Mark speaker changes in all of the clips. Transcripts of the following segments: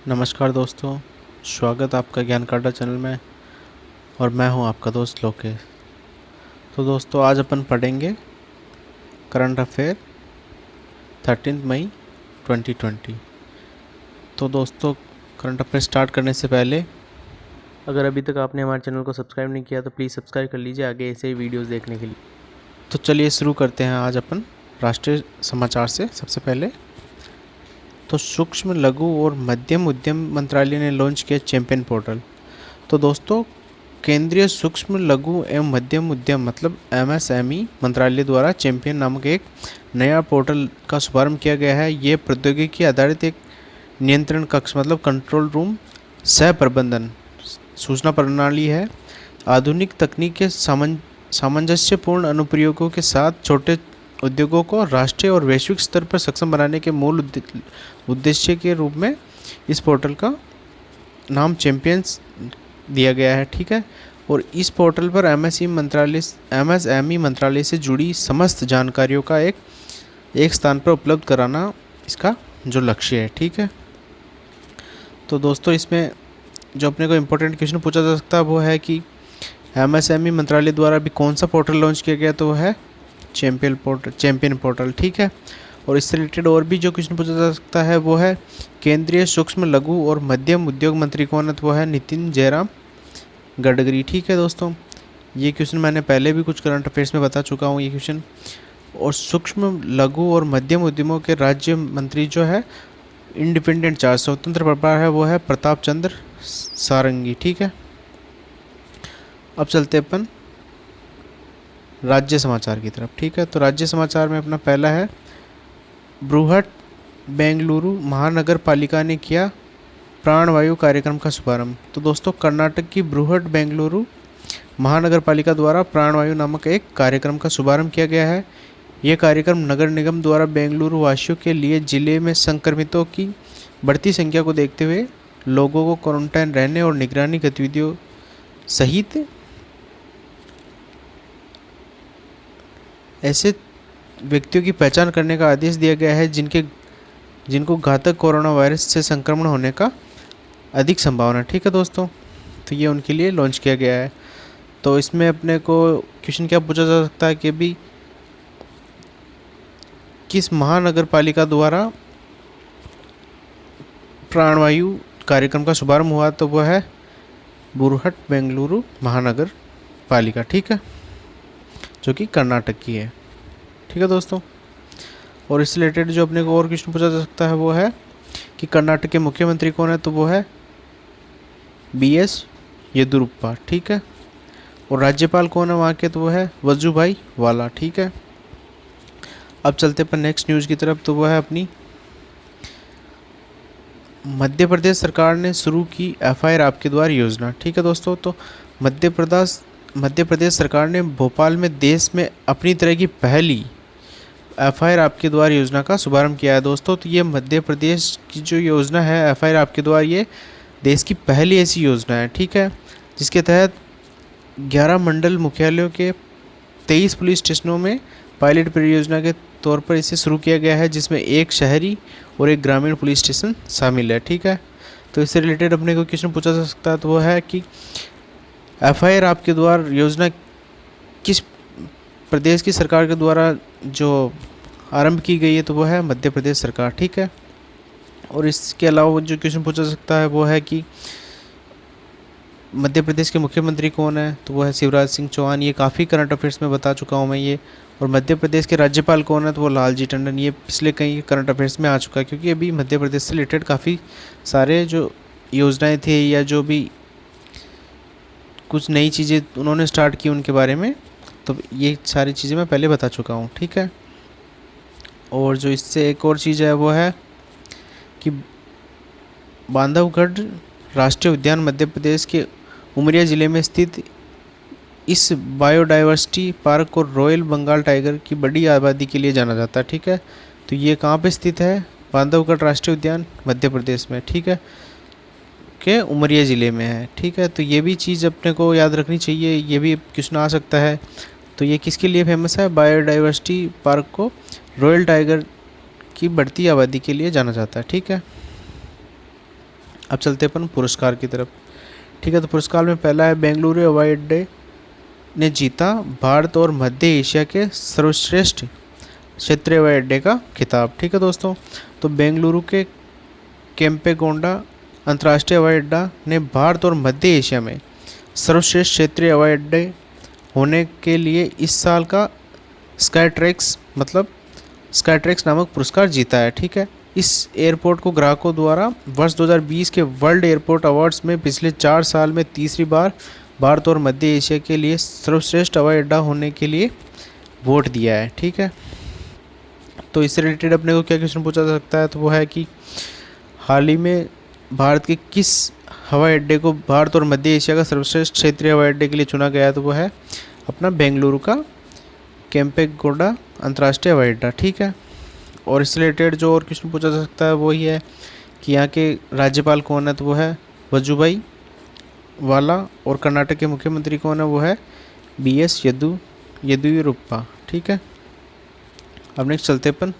Speaker 1: नमस्कार दोस्तों, स्वागत आपका ज्ञान काटा चैनल में। और मैं हूं आपका दोस्त लोकेश। तो दोस्तों, आज अपन पढ़ेंगे करंट अफेयर 13 मई 2020। तो दोस्तों, करंट अफेयर स्टार्ट करने से पहले अगर अभी तक आपने हमारे चैनल को सब्सक्राइब नहीं किया तो प्लीज़ सब्सक्राइब कर लीजिए आगे ऐसे ही वीडियोज़ देखने के लिए। तो चलिए शुरू करते हैं आज अपन राष्ट्रीय समाचार से। सबसे पहले तो सूक्ष्म लघु और मध्यम उद्यम मंत्रालय ने लॉन्च किया चैंपियन पोर्टल। तो दोस्तों, केंद्रीय सूक्ष्म लघु एवं मध्यम उद्यम मतलब MSME मंत्रालय द्वारा चैंपियन नामक एक नया पोर्टल का शुभारंभ किया गया है। ये प्रौद्योगिकी आधारित एक नियंत्रण कक्ष मतलब कंट्रोल रूम सह प्रबंधन सूचना प्रणाली है। आधुनिक तकनीक के सामंजस्यपूर्ण अनुप्रयोगों के साथ छोटे उद्योगों को राष्ट्रीय और वैश्विक स्तर पर सक्षम बनाने के मूल उद्देश्य के रूप में इस पोर्टल का नाम चैंपियंस दिया गया है। ठीक है। और इस पोर्टल पर MSME मंत्रालय से जुड़ी समस्त जानकारियों का एक स्थान पर उपलब्ध कराना इसका जो लक्ष्य है। ठीक है। तो दोस्तों, इसमें जो अपने को इम्पोर्टेंट क्वेश्चन पूछा जा सकता है वो है कि MSME मंत्रालय द्वारा अभी कौन सा पोर्टल लॉन्च किया गया, तो वो है चैंपियन पोर्टल। ठीक है। और इससे रिलेटेड और भी जो क्वेश्चन पूछा जा सकता है वो है केंद्रीय सूक्ष्म लघु और मध्यम उद्योग मंत्री कौन है, तो वो है नितिन जयराम गडकरी। ठीक है दोस्तों, ये क्वेश्चन मैंने पहले भी कुछ करंट अफेयर्स में बता चुका हूँ ये क्वेश्चन। और सूक्ष्म लघु और मध्यम उद्यमों के राज्य मंत्री जो है इंडिपेंडेंट चार्ज स्वतंत्र प्रभार है वो है प्रताप चंद्र सारंगी। ठीक है। अब चलते अपन राज्य समाचार की तरफ। ठीक है। तो राज्य समाचार में अपना पहला है बृहट बेंगलुरु महानगर पालिका ने किया प्राणवायु कार्यक्रम का शुभारंभ। तो दोस्तों, कर्नाटक की बृहट बेंगलुरु महानगर पालिका द्वारा प्राणवायु नामक एक कार्यक्रम का शुभारंभ किया गया है। यह कार्यक्रम नगर निगम द्वारा बेंगलुरु वासियों के लिए जिले में संक्रमितों की बढ़ती संख्या को देखते हुए लोगों को क्वारंटाइन रहने और निगरानी गतिविधियों सहित ऐसे व्यक्तियों की पहचान करने का आदेश दिया गया है जिनको घातक कोरोना वायरस से संक्रमण होने का अधिक संभावना। ठीक है दोस्तों, तो ये उनके लिए लॉन्च किया गया है। तो इसमें अपने को क्वेश्चन क्या पूछा जा सकता है कि अभी किस महानगर पालिका द्वारा प्राणवायु कार्यक्रम का शुभारंभ हुआ, तो वह है बृहट बेंगलुरु महानगर पालिका। ठीक है, जो कि कर्नाटक की है। ठीक है दोस्तों, और इससे रिलेटेड जो अपने को और क्वेश्चन पूछा जा सकता है वो है कि कर्नाटक के मुख्यमंत्री कौन है, तो वो है BS येदियुरप्पा। ठीक है। और राज्यपाल कौन है वहाँ के, तो वो है वजुभाई वाला। ठीक है। अब चलते पर नेक्स्ट न्यूज़ की तरफ। तो वो है अपनी मध्य प्रदेश सरकार ने शुरू की FIR आपके द्वार योजना। ठीक है दोस्तों, तो मध्य प्रदेश सरकार ने भोपाल में देश में अपनी तरह की पहली FIR आपके द्वार योजना का शुभारंभ किया है दोस्तों। तो ये मध्य प्रदेश की जो योजना है FIR आपके द्वार, ये देश की पहली ऐसी योजना है। ठीक है, जिसके तहत 11 मंडल मुख्यालयों के 23 पुलिस स्टेशनों में पायलट परियोजना के तौर पर इसे शुरू किया गया है, जिसमें एक शहरी और एक ग्रामीण पुलिस स्टेशन शामिल है। ठीक है। तो इससे रिलेटेड अपने को क्वेश्चन पूछा जा सकता है, तो वो है कि FIR आपके द्वार योजना किस प्रदेश की सरकार के द्वारा जो आरंभ की गई है, तो वो है मध्य प्रदेश सरकार। ठीक है। और इसके अलावा जो क्वेश्चन पूछा जा सकता है वो है कि मध्य प्रदेश के मुख्यमंत्री कौन है, तो वो है शिवराज सिंह चौहान। ये काफ़ी करंट अफेयर्स में बता चुका हूँ मैं ये। और मध्य प्रदेश के राज्यपाल कौन है, तो वो लालजी टंडन। ये पिछले कई करंट अफेयर्स में आ चुका है, क्योंकि अभी मध्य प्रदेश से रिलेटेड काफ़ी सारे जो योजनाएं थे या जो भी कुछ नई चीज़ें उन्होंने स्टार्ट की उनके बारे में, तो ये सारी चीज़ें मैं पहले बता चुका हूँ। ठीक है। और जो इससे एक और चीज़ है वो है कि बांधवगढ़ राष्ट्रीय उद्यान मध्य प्रदेश के उमरिया ज़िले में स्थित इस बायोडाइवर्सिटी पार्क को रॉयल बंगाल टाइगर की बड़ी आबादी के लिए जाना जाता है। ठीक है। तो ये कहाँ पे स्थित है, बांधवगढ़ राष्ट्रीय उद्यान मध्य प्रदेश में। ठीक है, के उमरिया ज़िले में है। ठीक है। तो ये भी चीज़ अपने को याद रखनी चाहिए, ये भी क्वेश्चन आ सकता है। तो ये किसके लिए फेमस है, बायोडाइवर्सिटी पार्क को रॉयल टाइगर की बढ़ती आबादी के लिए जाना जाता है। ठीक है। अब चलते अपन पुरस्कार की तरफ। ठीक है, तो पुरस्कार में पहला है बेंगलुरु हवाई अड्डे ने जीता भारत और मध्य एशिया के सर्वश्रेष्ठ क्षेत्रीय हवाई अड्डे का खिताब। ठीक है दोस्तों, तो बेंगलुरु के केम्पेगौड़ा अंतर्राष्ट्रीय हवाई अड्डा ने भारत और मध्य एशिया में सर्वश्रेष्ठ क्षेत्रीय हवाई अड्डे होने के लिए इस साल का स्काईट्रैक्स नामक पुरस्कार जीता है। ठीक है, इस एयरपोर्ट को ग्राहकों द्वारा वर्ष 2020 के वर्ल्ड एयरपोर्ट अवार्ड्स में पिछले 4 साल में तीसरी बार भारत और मध्य एशिया के लिए सर्वश्रेष्ठ हवाई अड्डा होने के लिए वोट दिया है। ठीक है, तो इससे रिलेटेड अपने को क्या क्वेश्चन पूछा जा सकता है, तो वो है कि हाल ही में भारत के किस हवाई अड्डे को भारत और मध्य एशिया का सर्वश्रेष्ठ क्षेत्रीय हवाई अड्डे के लिए चुना गया है, तो वो है अपना बेंगलुरु का केम्पेगौड़ा अंतर्राष्ट्रीय हवाई अड्डा। ठीक है, और इससे रिलेटेड जो और क्वेश्चन पूछा जा सकता है वो ही है कि यहाँ के राज्यपाल कौन है, तो वो है वजुभाई वाला, और कर्नाटक के मुख्यमंत्री कौन है, वो है BS येदियुरप्पा। ठीक है, अब नेक्स्ट चलते अपन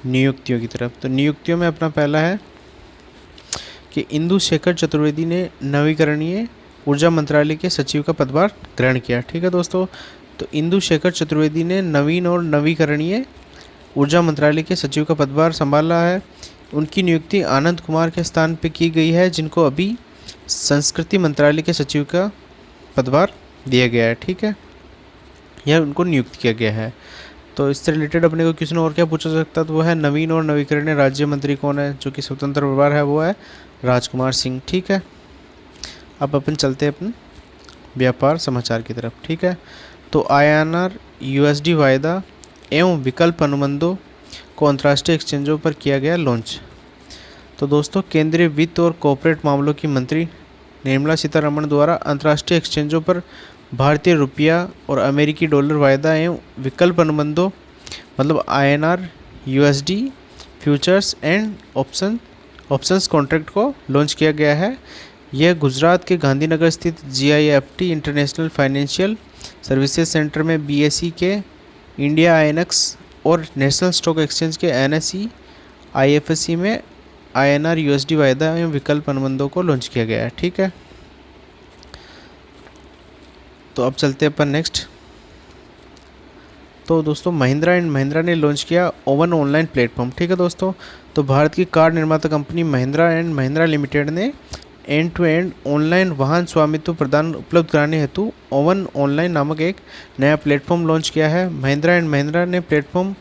Speaker 1: नियुक्तियों की तरफ। तो नियुक्तियों में अपना पहला है कि इंदु शेखर चतुर्वेदी ने नवीकरणीय ऊर्जा मंत्रालय के सचिव का पदभार ग्रहण किया। ठीक है दोस्तों, तो इंदु शेखर चतुर्वेदी ने नवीन और नवीकरणीय ऊर्जा मंत्रालय के सचिव का पदभार संभाला है। उनकी नियुक्ति आनंद कुमार के स्थान पर की गई है, जिनको अभी संस्कृति मंत्रालय के सचिव का पदभार दिया गया है। ठीक है, यह उनको नियुक्त किया गया है। तो इससे रिलेटेड अपने को क्वेश्चन और क्या पूछा जा सकता है, तो वो है नवीन और नवीकरणीय राज्य मंत्री कौन है, जो कि स्वतंत्र प्रभार है, वो है राजकुमार सिंह। ठीक है, अब अपन चलते हैं अपन व्यापार समाचार की तरफ। ठीक है, तो INR USD वायदा एवं विकल्प अनुबंधों को अंतर्राष्ट्रीय एक्सचेंजों पर किया गया लॉन्च। तो दोस्तों, केंद्रीय वित्त और कॉर्पोरेट मामलों की मंत्री निर्मला सीतारमण द्वारा अंतर्राष्ट्रीय एक्सचेंजों पर भारतीय रुपया और अमेरिकी डॉलर वायदा एवं विकल्प अनुबंधों INR USD futures and options contract को लॉन्च किया गया है। यह गुजरात के गांधीनगर स्थित GIFT international financial services centre में BSE के इंडिया INX और नेशनल स्टॉक एक्सचेंज के NSE IFSC में INR USD वायदा एवं विकल्प अनुबंधों को लॉन्च किया गया है। ठीक है, तो अब चलते हैं अपन नेक्स्ट। तो दोस्तों, महिंद्रा एंड महिंद्रा ने लॉन्च किया ओवन ऑनलाइन प्लेटफॉर्म। ठीक है दोस्तों, तो भारत की कार निर्माता company Mahindra and Mahindra limited ने एंड टू एंड ऑनलाइन वाहन स्वामित्व प्रदान उपलब्ध कराने हेतु ओवन ऑनलाइन नामक एक नया प्लेटफॉर्म लॉन्च किया है। महिंद्रा एंड महिंद्रा ने प्लेटफॉर्म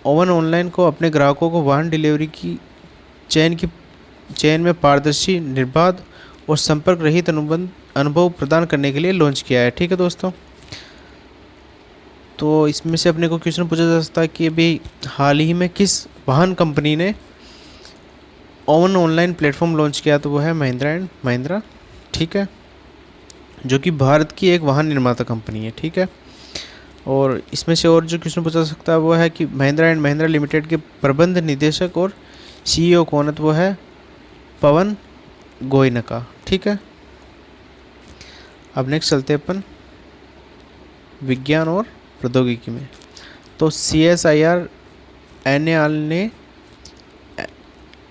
Speaker 1: ओवन ऑनलाइन को अपने ग्राहकों को वाहन डिलीवरी की चेन में पारदर्शी, निर्बाध और संपर्क रहित अनुभव प्रदान करने के लिए लॉन्च किया है। ठीक है दोस्तों, तो इसमें से अपने को क्वेश्चन पूछा जा सकता है कि अभी हाल ही में किस वाहन कंपनी ने ओवन ऑनलाइन प्लेटफॉर्म लॉन्च किया, तो वो है महिंद्रा एंड महिंद्रा। ठीक है, जो कि भारत की एक वाहन निर्माता कंपनी है। ठीक है, और इसमें से और जो क्वेश्चन पूछा जा सकता है वो है कि महिंद्रा एंड महिंद्रा लिमिटेड के प्रबंध निदेशक और CEO कौन है, तो वो है पवन गोयनका। ठीक है, अब नेक्स्ट चलते हैं अपन विज्ञान और प्रौद्योगिकी में। तो CSIR NAL ने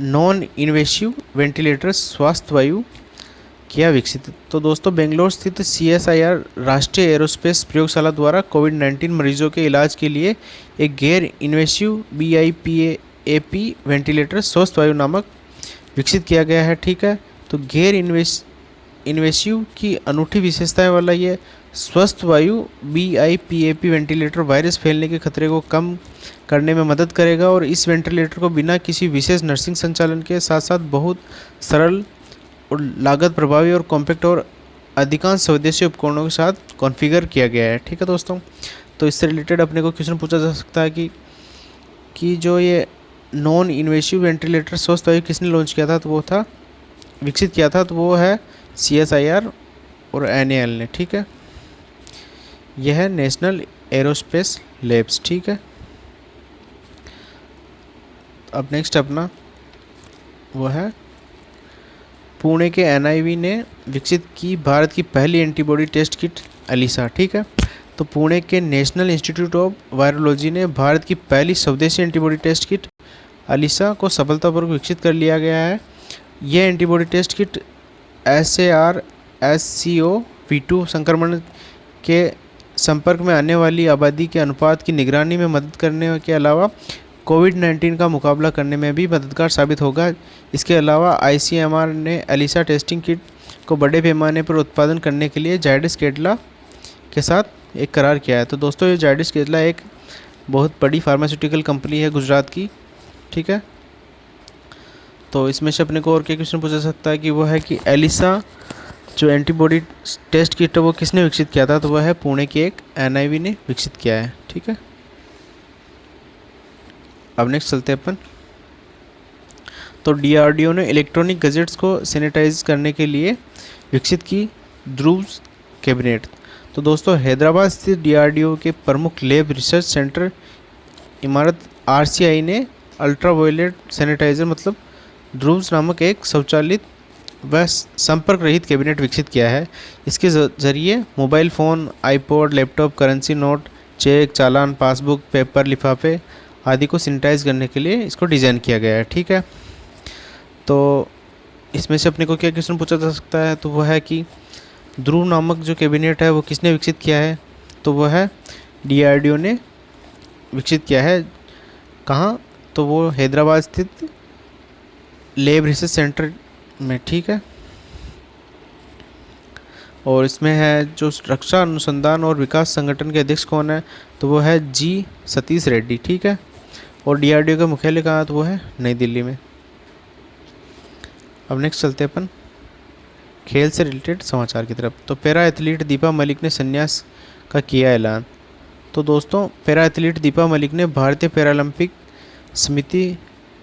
Speaker 1: नॉन इन्वेसिव वेंटिलेटर स्वास्थ्य वायु किया विकसित। तो दोस्तों, बेंगलोर स्थित CSIR राष्ट्रीय एरोस्पेस प्रयोगशाला द्वारा कोविड-19 मरीजों के इलाज के लिए एक गैर इन्वेसिव BIPAP वेंटिलेटर स्वस्थ वायु नामक विकसित किया गया है। ठीक है, तो गैर इन्वेसिव की अनूठी विशेषताएं वाला ये स्वस्थ वायु BIPAP वेंटिलेटर वायरस फैलने के खतरे को कम करने में मदद करेगा, और इस वेंटिलेटर को बिना किसी विशेष नर्सिंग संचालन के साथ साथ बहुत सरल और लागत प्रभावी और कॉम्पैक्ट और अधिकांश स्वदेशी उपकरणों के साथ कॉन्फ़िगर किया गया है। ठीक है दोस्तों, तो इससे रिलेटेड अपने को क्वेश्चन पूछा जा सकता है कि जो ये नॉन इन्वेसिव वेंटिलेटर स्वस्थ वायु किसने लॉन्च किया था, तो वो था विकसित किया था, तो वो है CSIR और NAL ने। ठीक है, यह है नेशनल एरोस्पेस लैब्स। ठीक है, अब नेक्स्ट अपना वो है पुणे के NIV ने विकसित की भारत की पहली एंटीबॉडी टेस्ट किट अलीसा। ठीक है, तो पुणे के नेशनल इंस्टीट्यूट ऑफ वायरोलॉजी ने भारत की पहली स्वदेशी एंटीबॉडी टेस्ट किट अलीसा को सफलतापूर्वक विकसित कर लिया गया है। ये एंटीबॉडी टेस्ट किट SARS-CoV-2 संक्रमण के संपर्क में आने वाली आबादी के अनुपात की निगरानी में मदद करने के अलावा कोविड-19 का मुकाबला करने में भी मददगार साबित होगा। इसके अलावा ICMR ने एलिसा टेस्टिंग किट को बड़े पैमाने पर उत्पादन करने के लिए जायडस कैडिला के साथ एक करार किया है। तो दोस्तों ये जायडस कैडिला एक बहुत बड़ी फार्मास्यूटिकल कंपनी है गुजरात की, ठीक है। तो इसमें से अपने को और क्या क्वेश्चन पूछा सकता है कि वो है कि एलिसा जो एंटीबॉडी टेस्ट किट है वो किसने विकसित किया था, तो वह है पुणे के एक NIV ने विकसित किया है, ठीक है। अब नेक्स्ट चलते हैं अपन। तो DRDO ने इलेक्ट्रॉनिक गैजेट्स को सैनिटाइज करने के लिए विकसित की ध्रुव कैबिनेट। तो दोस्तों हैदराबाद स्थित DRDO के प्रमुख लैब रिसर्च सेंटर इमारत RCI ने अल्ट्रावायलेट सैनिटाइजर मतलब ध्रुव नामक एक स्वचालित व संपर्क रहित कैबिनेट विकसित किया है। इसके ज़रिए mobile phone, iPod, laptop, currency note, cheque, चालान, पासबुक, पेपर, लिफाफे आदि को सैनिटाइज करने के लिए इसको डिज़ाइन किया गया है, ठीक है। तो इसमें से अपने को क्या क्वेश्चन पूछा जा सकता है, तो वह है कि ध्रुव नामक जो कैबिनेट है वो किसने विकसित किया है, तो वह है DRDO ने विकसित किया है। कहाँ, तो वो हैदराबाद स्थित लैब रिसर्च सेंटर में, ठीक है। और इसमें है जो रक्षा अनुसंधान और विकास संगठन के अध्यक्ष कौन है, तो वो है G सतीश रेड्डी, ठीक है। और DRDO का मुख्यालय कहाँ है, तो वो है नई दिल्ली में। अब नेक्स्ट चलते हैं अपन खेल से रिलेटेड समाचार की तरफ। तो पैरा एथलीट दीपा मलिक ने संन्यास का किया ऐलान। तो दोस्तों पैरा एथलीट दीपा मलिक ने भारतीय पैरालंपिक समिति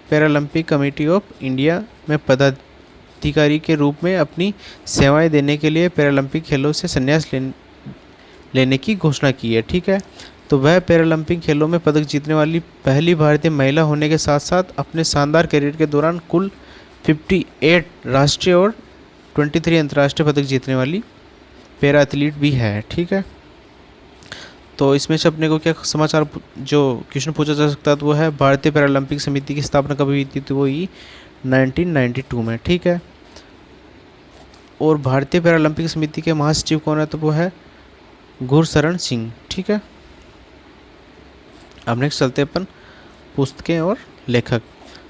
Speaker 1: पैरालंपिक कमेटी ऑफ इंडिया में पदाधिकारी के रूप में अपनी सेवाएं देने के लिए पैरालंपिक खेलों से संन्यास लेने की घोषणा की है, ठीक है। तो वह पैरालंपिक खेलों में पदक जीतने वाली पहली भारतीय महिला होने के साथ साथ अपने शानदार करियर के दौरान कुल 58 राष्ट्रीय और 23 अंतर्राष्ट्रीय पदक जीतने वाली पैरा एथलीट भी है, ठीक है। तो इसमें से अपने को क्या समाचार जो क्वेश्चन पूछा जा सकता है, तो वो है भारतीय पैरालंपिक समिति की स्थापना कब हुई थी, तो वो ही 1992 में, ठीक है। और भारतीय पैरालंपिक समिति के महासचिव कौन है, तो वो है गुरशरण सिंह, ठीक है। अब नेक्स्ट चलते हैं अपन पुस्तकें और लेखक।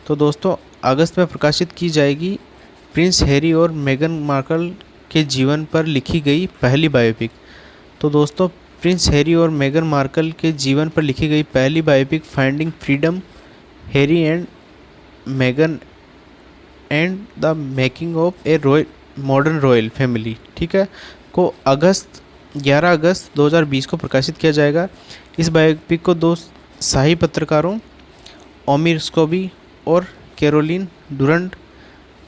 Speaker 1: तो दोस्तों अगस्त में प्रकाशित की जाएगी प्रिंस हैरी और मेगन मार्कल के जीवन पर लिखी गई पहली बायोपिक। तो दोस्तों प्रिंस हैरी और मेगन मार्कल के जीवन पर लिखी गई पहली biopic finding freedom, Harry and Megan and the making of a modern royal family, ठीक है, को 11 अगस्त 2020 को प्रकाशित किया जाएगा। इस बायोपिक को दो शाही पत्रकारों ओमिर स्कोबी और कैरोलिन डुरंट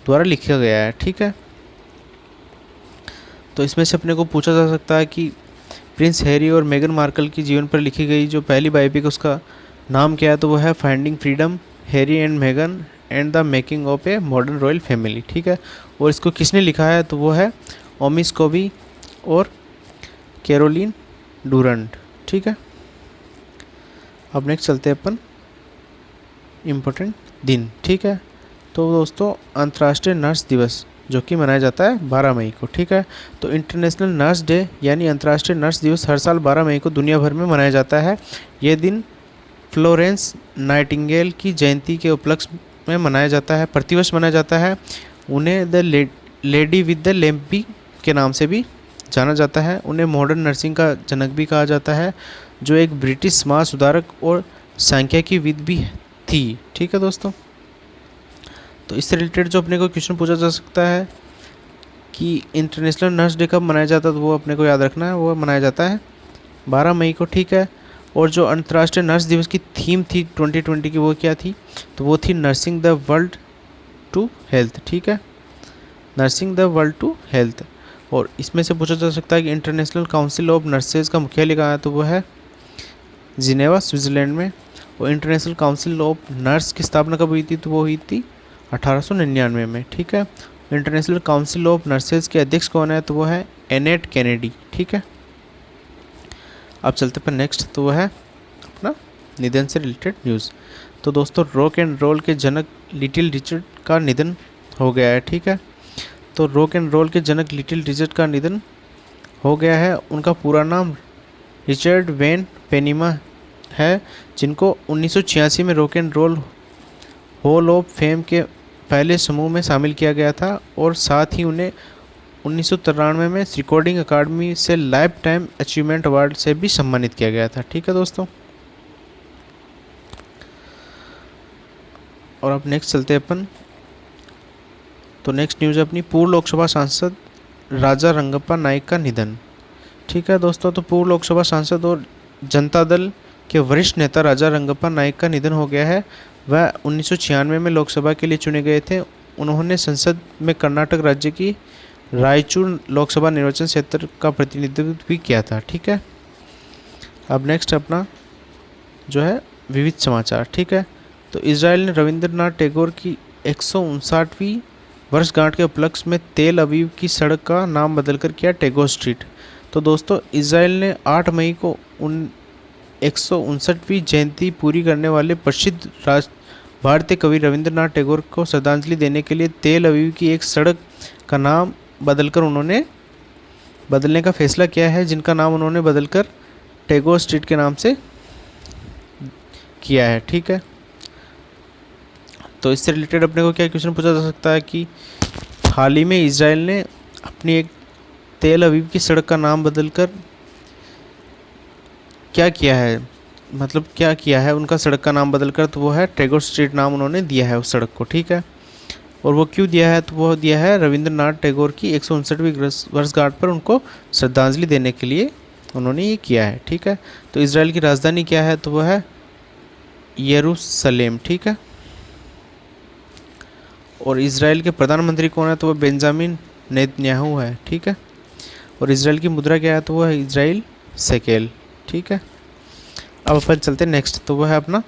Speaker 1: द्वारा लिखा गया है, ठीक है। तो इसमें से अपने को पूछा जा सकता है कि प्रिंस हैरी और मेगन मार्कल की जीवन पर लिखी गई जो पहली बायोपिक उसका नाम क्या है, तो वो है finding freedom, Harry and Megan and the making of a modern royal family, ठीक है। और इसको किसने लिखा है, तो वो है ओमी स्कोबी और कैरोलिन डुरंट, ठीक है। अब नेक्स्ट चलते हैं अपन इम्पोर्टेंट दिन, ठीक है। तो दोस्तों अंतर्राष्ट्रीय नर्स दिवस जो कि मनाया जाता है 12 मई को, ठीक है। तो इंटरनेशनल नर्स डे यानी अंतर्राष्ट्रीय नर्स दिवस हर साल 12 मई को दुनिया भर में मनाया जाता है। ये दिन फ्लोरेंस नाइटिंगेल की जयंती के उपलक्ष्य में मनाया जाता है, प्रतिवर्ष मनाया जाता है। उन्हें द लेडी विद द लैम्पी के नाम से भी जाना जाता है। उन्हें मॉडर्न नर्सिंग का जनक भी कहा जाता है, जो एक ब्रिटिश समाज सुधारक और सांख्यिकीविद भी थी, ठीक है दोस्तों। तो इससे रिलेटेड जो अपने को क्वेश्चन पूछा जा सकता है कि इंटरनेशनल नर्स डे कब मनाया जाता है, तो वो अपने को याद रखना है, वो मनाया जाता है 12 मई को, ठीक है। और जो अंतर्राष्ट्रीय नर्स दिवस की थीम थी 2020 की, वो क्या थी, तो वो थी nursing the world to health, ठीक है, nursing the world to health. और इसमें से पूछा जा सकता है कि इंटरनेशनल काउंसिल ऑफ नर्सेज का मुख्यालय कहाँ है, तो वो है जिनेवा स्विट्ज़रलैंड में। और इंटरनेशनल काउंसिल ऑफ नर्स की स्थापना कब हुई थी, तो वो हुई थी 1899 में, ठीक है। इंटरनेशनल काउंसिल ऑफ नर्सेज के अध्यक्ष कौन है, तो वो है एनेट कैनेडी, ठीक है। अब चलते पर नेक्स्ट, तो वो है अपना निधन से रिलेटेड न्यूज़। तो दोस्तों रॉक एंड रोल के जनक लिटिल रिचर्ड का निधन हो गया है, ठीक है। तो रॉक एंड रोल के जनक लिटिल रिचर्ड का निधन हो गया है। उनका पूरा नाम रिचर्ड वेन पेनिमा है, जिनको 1986 में rock and roll hall of fame के पहले समूह में शामिल किया गया था, और साथ ही उन्हें 1993 में रिकॉर्डिंग अकादमी से लाइफ टाइम अचीवमेंट अवार्ड से भी सम्मानित किया गया था, ठीक है दोस्तों। और अब नेक्स्ट चलते हैं अपन। तो नेक्स्ट न्यूज़ है अपनी, पूर्व लोकसभा सांसद राजा रंगप्पा नाइक का निधन, ठीक है दोस्तों। तो पूर्व लोकसभा सांसद और जनता दल के वरिष्ठ नेता राजा रंगप्पा नाइक का निधन हो गया है। वह 1996 में लोकसभा के लिए चुने गए थे। उन्होंने संसद में कर्नाटक राज्य की रायचूर लोकसभा निर्वाचन क्षेत्र का प्रतिनिधित्व भी किया था, ठीक है। अब नेक्स्ट अपना जो है विविध समाचार, ठीक है। तो इजराइल ने रविंद्रनाथ टैगोर की 159वीं वर्षगांठ के उपलक्ष्य में तेल अवीव की सड़क का नाम बदलकर किया टैगोर स्ट्रीट। तो दोस्तों इजराइल ने 8 मई को 159वीं जयंती पूरी करने वाले प्रसिद्ध भारतीय कवि रविंद्रनाथ टैगोर को श्रद्धांजलि देने के लिए तेल अवीव की एक सड़क का नाम बदलने का फैसला किया है, जिनका नाम उन्होंने बदलकर टैगोर स्ट्रीट के नाम से किया है, ठीक है। तो इससे रिलेटेड अपने को क्या क्वेश्चन पूछा जा सकता है कि हाल ही में इजराइल ने अपनी एक तेल अवीव की सड़क का नाम बदलकर क्या किया है, मतलब क्या किया है उनका सड़क का नाम बदलकर, तो वो है टैगोर स्ट्रीट नाम उन्होंने दिया है उस सड़क को, ठीक है। और वो क्यों दिया है, तो वो दिया है रविंद्रनाथ टैगोर की 159वीं वर्षगांठ पर उनको श्रद्धांजलि देने के लिए उन्होंने ये किया है, ठीक है। तो इजराइल की राजधानी क्या है, तो वो है यरूशलेम, ठीक है। और इजराइल के प्रधानमंत्री कौन है, तो वो बेंजामिन नेतन्याहू है, ठीक है। और इजराइल की मुद्रा क्या है, तो वो है इजराइल शेकेल, ठीक है। अब अपन चलते हैं नेक्स्ट, तो वो है अपना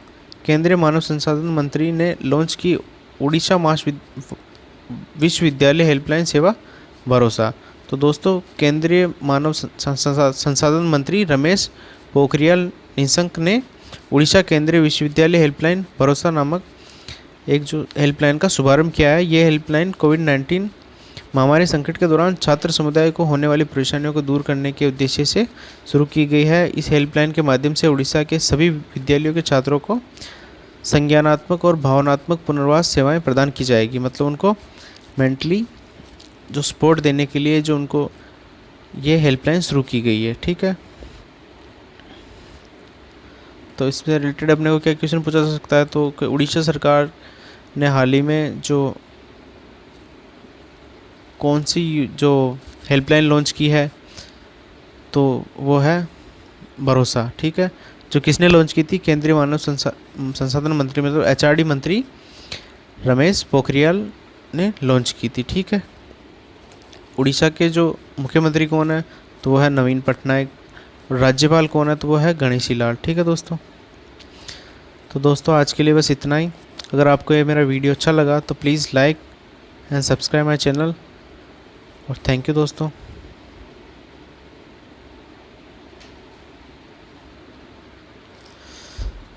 Speaker 1: केंद्रीय मानव संसाधन मंत्री ने लॉन्च की उड़ीसा विश्वविद्यालय हेल्पलाइन सेवा भरोसा। तो दोस्तों केंद्रीय मानव संसाधन मंत्री रमेश पोखरियाल निशंक ने उड़ीसा केंद्रीय विश्वविद्यालय हेल्पलाइन भरोसा नामक एक जो हेल्पलाइन का शुभारंभ किया है। ये हेल्पलाइन कोविड-19 महामारी संकट के दौरान छात्र समुदाय को होने वाली परेशानियों को दूर करने के उद्देश्य से शुरू की गई है। इस हेल्पलाइन के माध्यम से उड़ीसा के सभी विद्यालयों के छात्रों को संज्ञानात्मक और भावनात्मक पुनर्वास सेवाएं प्रदान की जाएगी, मतलब उनको मेंटली जो सपोर्ट देने के लिए जो उनको ये हेल्पलाइन शुरू की गई है, ठीक है। तो इससे रिलेटेड अपने को क्या क्वेश्चन पूछा जा सकता है, तो उड़ीसा सरकार ने हाल ही में जो कौन सी जो हेल्पलाइन लॉन्च की है, तो वो है भरोसा, ठीक है। जो किसने लॉन्च की थी, केंद्रीय मानव संसाधन मंत्री मतलब एचआरडी मंत्री रमेश पोखरियाल ने लॉन्च की थी, ठीक है। उड़ीसा के जो मुख्यमंत्री कौन है, तो वो है नवीन पटनायक। और राज्यपाल कौन है, तो वो है गणेशी लाल, ठीक है दोस्तों। तो दोस्तों आज के लिए बस इतना ही। अगर आपको ये मेरा वीडियो अच्छा लगा तो please like and subscribe my channel, और थैंक यू दोस्तों।